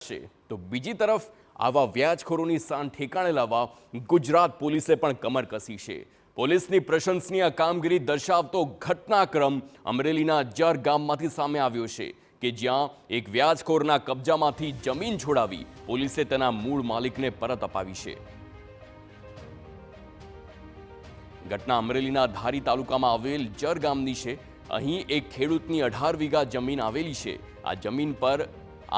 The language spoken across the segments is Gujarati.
છે, તો બીજી તરફ આવા વ્યાજખોરોની શાન ઠેકાણે લાવવા ગુજરાત પોલીસે પણ કમર કસી છે। પોલીસની પ્રશંસનીય કામગીરી દર્શાવતો ઘટનાક્રમ અમરેલીના જર ગામમાંથી સામે આવ્યો છે કે જ્યાં એક વ્યાજખોરના કબજામાંથી જમીન છોડાવી પોલીસે તેના મૂળ માલિકને પરત અપાવી છે। ઘટના અમરેલીના ધારી તાલુકામાં આવેલ જર ગામની છે। અહીં એક ખેડૂતની 18 વીઘા જમીન આવેલી છે। આ જમીન પર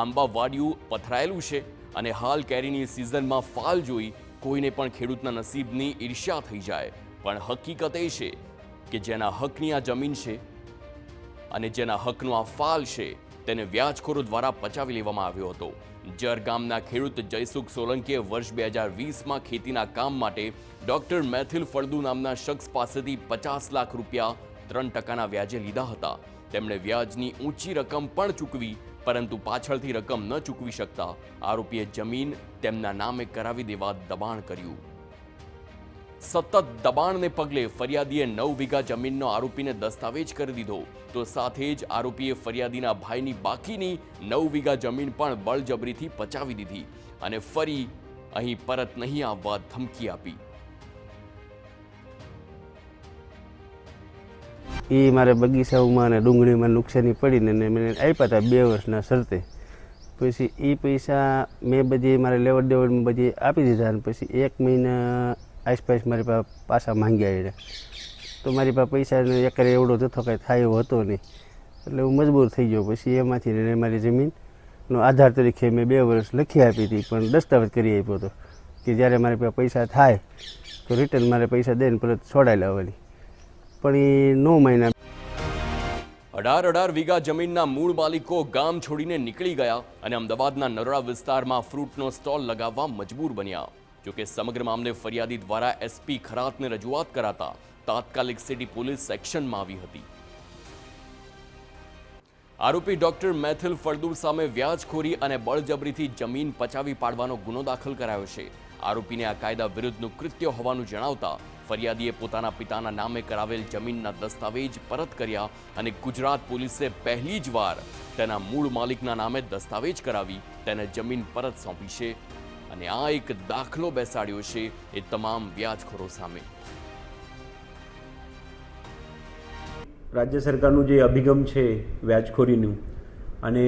આંબા વાડિયું પથરાયેલું છે અને હાલ કેરીની સિઝનમાં ફાલ જોઈ કોઈને પણ ખેડૂતના નસીબની ઈર્ષ્યા થઈ જાય, પણ હકીકત એ છે કે જેના હકની આ જમીન છે અને જેના હકનો આ ફાલ છે તેને વ્યાજખોરો દ્વારા પચાવી લેવામાં આવ્યો હતો। જર ગામના ખેડૂત જયસુખ સોલંકીએ વર્ષ 2020માં ખેતીના કામ માટે ડોક્ટર મેથિલ ફળદુ નામના શખ્સ પાસેથી 50 લાખ રૂપિયા 3% વ્યાજે લીધા હતા। તેમણે વ્યાજની ઊંચી રકમ પણ ચૂકવી, પરંતુ પાછળથી રકમ ન ચૂકવી શકતા આરોપીએ જમીન તેમના નામે કરાવી દેવા દબાણ કર્યું। સતત દબાણને પગલે ફરિયાદીએ 9 વીઘા જમીનનો આરોપીને દસ્તાવેજ કરી દીધો, તો સાથે જ આરોપીએ ફરિયાદીના ભાઈની બાકીની 9 વીઘા જમીન પણ બળજબરીથી પચાવી દીધી અને ફરી અહીં પરત નહીં આવવા ધમકી આપી। એ મારે બગીચાઓમાં અને ડુંગળીમાં નુકસાની પડીને મને આપ્યા હતા 2 વર્ષના શરતે। પછી એ પૈસા મેં બધી મારે લેવડ દેવડમાં બધી આપી દીધા અને પછી 1 મહિના આસપાસ મારી પાસે પાછા માંગ્યા આવ્યા, તો મારી પાસે પૈસાનો એકરે એવડો જથ્થો કાંઈ થાય એવો હતો નહીં, એટલે હું મજબૂર થઈ ગયો। પછી એમાંથી મારી જમીનનો આધાર તરીકે મેં 2 વર્ષ લખી આપી હતી, પણ દસ્તાવેજ કરી આપ્યો હતો કે જ્યારે મારી પાસે પૈસા થાય તો રિટર્ન મારે પૈસા દઈને પરત છોડાઈ લાવવાની, પણ એ 9 મહિના 18 વીઘા જમીનના મૂળ માલિકો ગામ છોડીને નીકળી ગયા અને અમદાવાદના નરોડા વિસ્તારમાં ફ્રૂટનો સ્ટોલ લગાવવા મજબૂર બન્યા। જોકે સમગ્ર મામલે ફરિયાદી દ્વારા એસપી ખરાતને રજૂઆત કરાતા તાત્કાલિક સિટી પોલીસ એક્શનમાં આવી હતી। આરોપી ડોક્ટર મેથિલ ફળદુ સામે વ્યાજખોરી અને બળજબરીથી જમીન પચાવી પાડવાનો ગુનો દાખલ કરાયો છે। આરોપીને આ કાયદા વિરુદ્ધનું કૃત્ય હોવાનું જણાવતા ફરિયાદીએ પોતાના પિતાના નામે કરાવેલ જમીનના દસ્તાવેજ પરત કર્યા અને ગુજરાત પોલીસે પહેલી જ વાર તેના મૂળ માલિકના નામે દસ્તાવેજ કરાવી તેને જમીન પરત સોંપી છે અને આ એક દાખલો બેસાડ્યો છે એ તમામ વ્યાજખોરો સામે। રાજ્ય સરકારનું જે અભિગમ છે વ્યાજખોરીનું, અને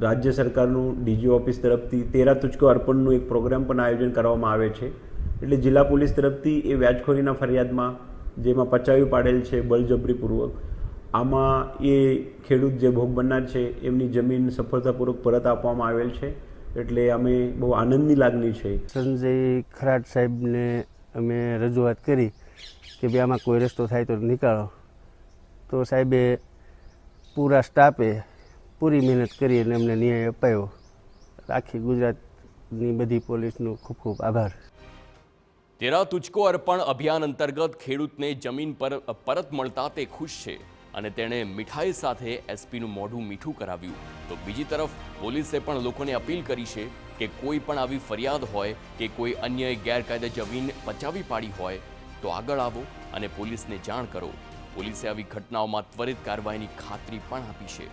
રાજ્ય સરકારનું ડીજી ઓફિસ તરફથી 13 તુચકો અર્પણનું એક પ્રોગ્રામ પણ આયોજન કરવામાં આવે છે। એટલે જિલ્લા પોલીસ તરફથી એ વ્યાજખોરીના ફરિયાદમાં જેમાં પચાવી પાડેલ છે બળજબરીપૂર્વક, આમાં એ ખેડૂત જે ભોગ બનનાર છે એમની જમીન સફળતાપૂર્વક પરત આપવામાં આવેલ છે। એટલે અમે બહુ આનંદની લાગણી છે। સંજય ખરાટ સાહેબને અમે રજૂઆત કરી કે ભાઈ આમાં કોઈ રસ્તો થાય તો નીકાળો, તો સાહેબે પૂરા સ્ટાફે પૂરી મહેનત કરી અને અમને ન્યાય અપાયો। આખી ગુજરાતની બધી પોલીસનો ખૂબ ખૂબ આભાર। 13 તુચકો અર્પણ અભિયાન અંતર્ગત ખેડૂતને જમીન પર પરત મળતા તે ખુશ છે અને તેણે મીઠાઈ સાથે એસપીનું મોઢું મીઠું કરાવ્યું, તો બીજી તરફ પોલીસે પણ લોકોને અપીલ કરી છે કે કોઈ પણ આવી ફરિયાદ હોય કે કોઈ અન્ય ગેરકાયદે જમીન પચાવી પાડી હોય તો આગળ આવો અને પોલીસને જાણ કરો। પોલીસે આવી ઘટનાઓમાં ત્વરિત કાર્યવાહીની ખાતરી પણ આપી છે।